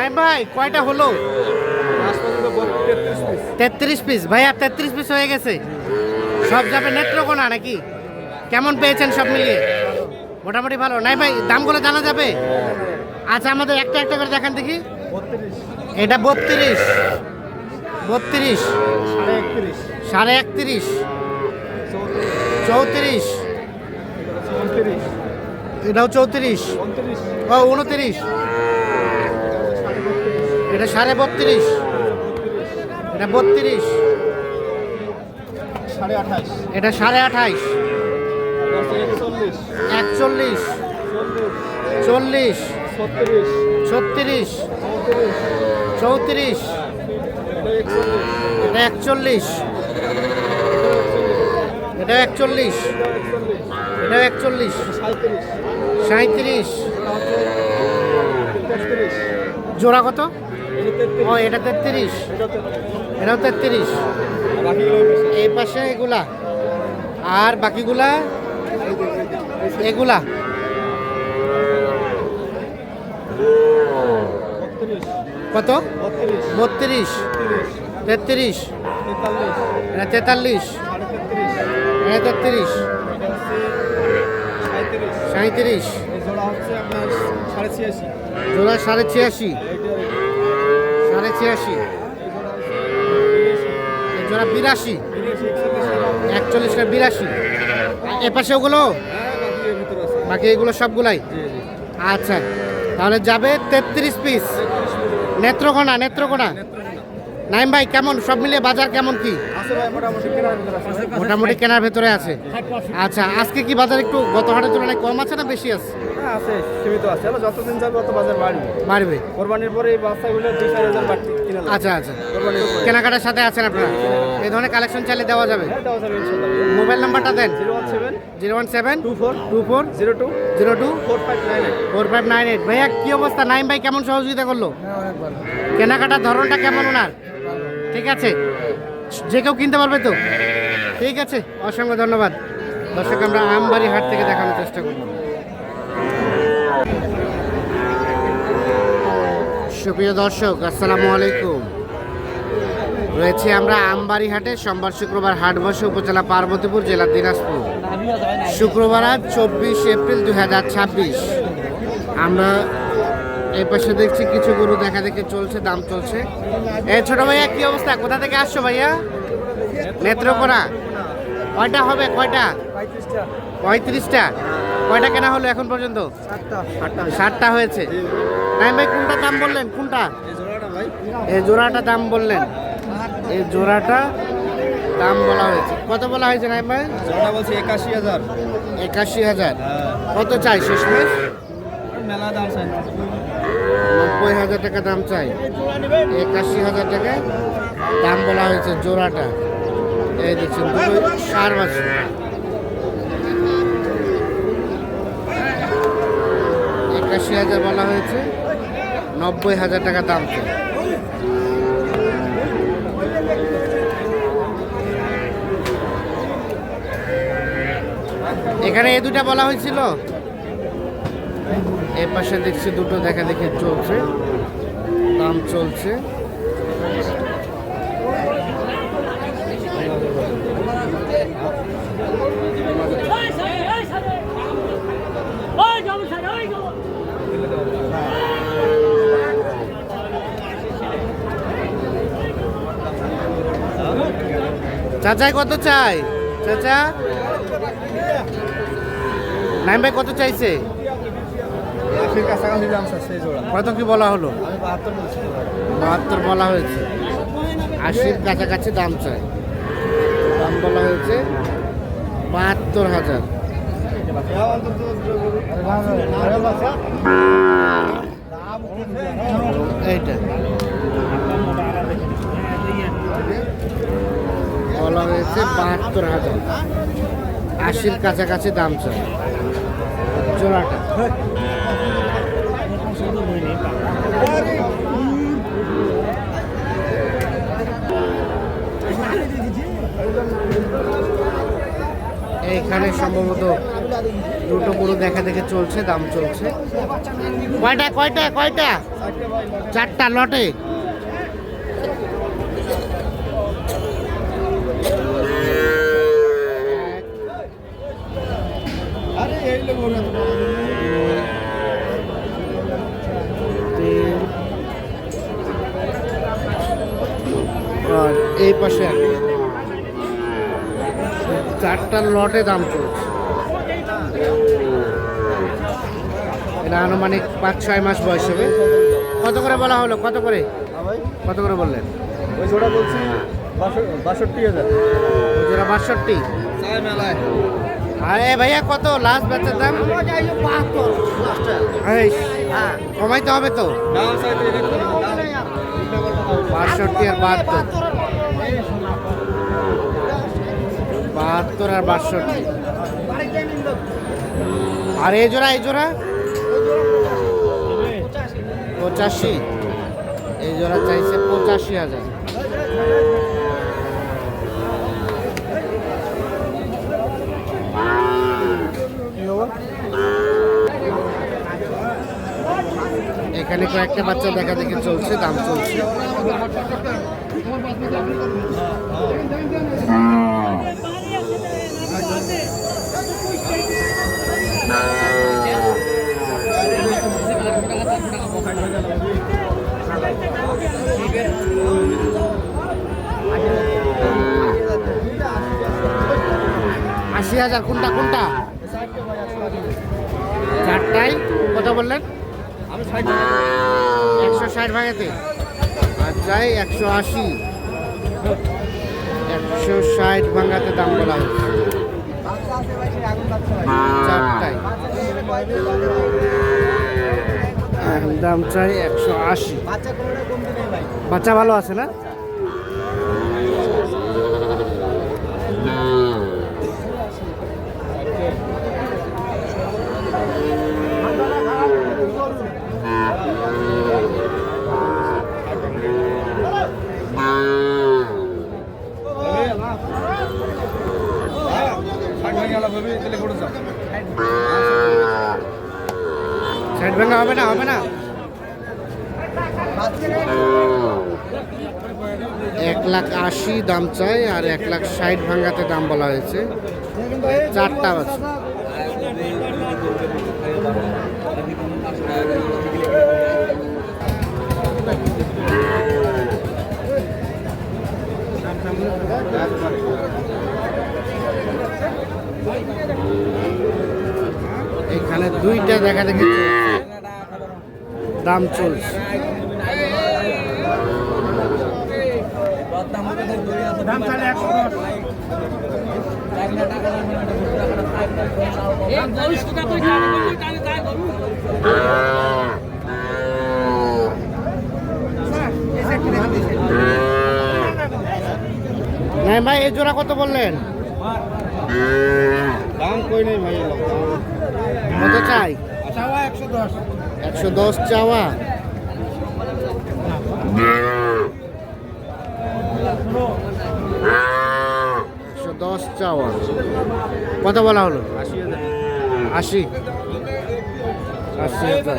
নাই ভাই কয়টা হলো? 33 পিস ভাইয়া, 33 পিস হয়ে গেছে। সব যাবে নেত্রকোনা নাকি? কেমন পেয়েছেন সব মিলিয়ে? মোটামুটি ভালো। নাই ভাই দামগুলো জানা যাবে? আচ্ছা আমাদের একটা একটা করে দেখান দেখি। এটা 32, 32, 31.5, 34, এটাও 34, ও 29, এটা 32.5, এটা 32, এটা 28.5, 41, 40, 36, 34, এটা 41, এটা 41, এটা 41, 37, জোড়া কত? ও এটা 33, এটাও 33, এই পাশে এগুলা আর বাকিগুলা এগুলা কত? 32, 33, এটা 43, এটা 33, 37, জোড়া 86, 86, জোড়া 82, 41 82, এ পাশে ওগুলো বাকি এগুলো সবগুলাই। আচ্ছা তাহলে যাবে 33 পিস নেত্রকোনা। নেত্রকোনা নাইম ভাই কেমন সব মিলিয়ে বাজার কেমন কি? মোটামুটি কেনার ভেতরে আছে। আচ্ছা আজকে কি বাজার একটু গত হাটের তুলনায় কম আছে না বেশি আছে? আছে সীমিত আছে, যতদিন যাবে তত বাজার বাড়বে। কোরবানির পরে এই বাচ্চাগুলো 2-4,000 বাড়তি কিনা। আচ্ছা আচ্ছা কেনাকাটার সাথে আছেন আপনারা? এই ধরনের কালেকশন চাইলে দেওয়া যাবে? দেওয়া যাবে ইনশাআল্লাহ। মোবাইল নাম্বারটা দেন। 017 24 02 4598। 4598। ভাইয়া কি অবস্থা? নাইম ভাই কেমন সহযোগিতা করলো? কেনাকাটার ধরনটা কেমন ওনার? ঠিক আছে, যে কেউ কিনতে পারবে তো? ঠিক আছে, অসংখ্য ধন্যবাদ। দর্শক আমরা আমবাড়ি হাট থেকে দেখানোর চেষ্টা করব। সুপ্রিয় দর্শক আসসালামু আলাইকুম। রয়েছে আমরা আমবাড়ি হাটে। সোমবার শুক্রবার হাট বসে উপজেলা পার্বতীপুর, জেলা দিনাজপুর। শুক্রবার আজ 24 এপ্রিল 2026। আমরা এই পাশে দেখছি কিছু গরু দেখা দেখে চলছে, দাম চলছে। এই ছোট ভাইয়া কি অবস্থা? কোথা থেকে আসছো ভাইয়া? নেত্রকোনা। কয়টা হবে? কয়টা? 35টা। কয়টা কেনা হলো এখন পর্যন্ত? 7টা হয়েছে। নাইম ভাই কোনটা দাম বললেন? কোনটা? এই জোড়াটা দাম বললেন। এই জোড়াটা দাম বলা হয়েছে। কত বলা হয়েছে নাইম ভাই? জোড়া বলছে 81,000। 81,000। কত চাই শেষমেশ? মেলা দাম চাই 90,000 টাকা দাম চাই। 81,000 টাকা দাম বলা হয়েছে জোড়াটা। এই দেখছেন দুটো সার বাছুর। 81,000 বলা হয়েছে, 90,000 টাকা দাম চাই। এখানে এই দুটা বলা হয়েছিল। এ পাশে দেখছি দুটো দেখা দেখে চলছে, দাম চলছে। চাচা কত চাই? চাচা নাইম ভাই কত চাইছে? কত কি বলা হলো? 72 বলা হয়েছে। 80-র কাছাকাছি দাম চাই। দাম বলা হয়েছে 72,000। এইটা বলা হয়েছে 72,000। 80-র কাছাকাছি দাম চাই জোড়াটা। এখানে সম্ভবত দুটো গরু দেখা দেখে চলছে, দাম চলছে। কয়টা কয়টা কয়টা? চারটা লটে। তিন, আর এই পাশে একটা। চারটা লটে দাম চলছে। এটা আনুমানিক 5-6 মাস বয়স হবে। কত করে বলা হলো? কত করে কত করে বললেন? ওই জোড়া বলছি 62,000। ওই জোড়া 62। আরে ভাইয়া কত লাস্ট বেচার দাম? এই, কমাইতে হবে তো। 62 আর 72। 72 আর 62। আর এই জোড়া 85। এই জোড়া চাইছে 85,000। এখানে কয়েকটা বাচ্চা দেখা দেখে চলছে, দাম চলছে। আশি হাজার। কোনটা কোনটা? চারটাই। কত বললেন? 160 ভাঙাতে। আর যাই 180। 160 ভাঙাতে দাম বলা হচ্ছে। চারটাই দাম চাই 180। বাচ্চা ভালো আছে না? সাইড ভাঙা হবে না? হবে না। 1,80,000 দাম চাই আর 1,60,000 ভাঙাতে দাম বলা হয়েছে। চারটা আছে। এখানে দুইটা দেখা দেখে দাম চলছে। নাই ভাই, এই জোড়া কত বললেন? দাম কই নেই ভাই। কত চাই? 110 চাওয়া। 110 চাওয়া। কত বলা হলো? 80। 80,000।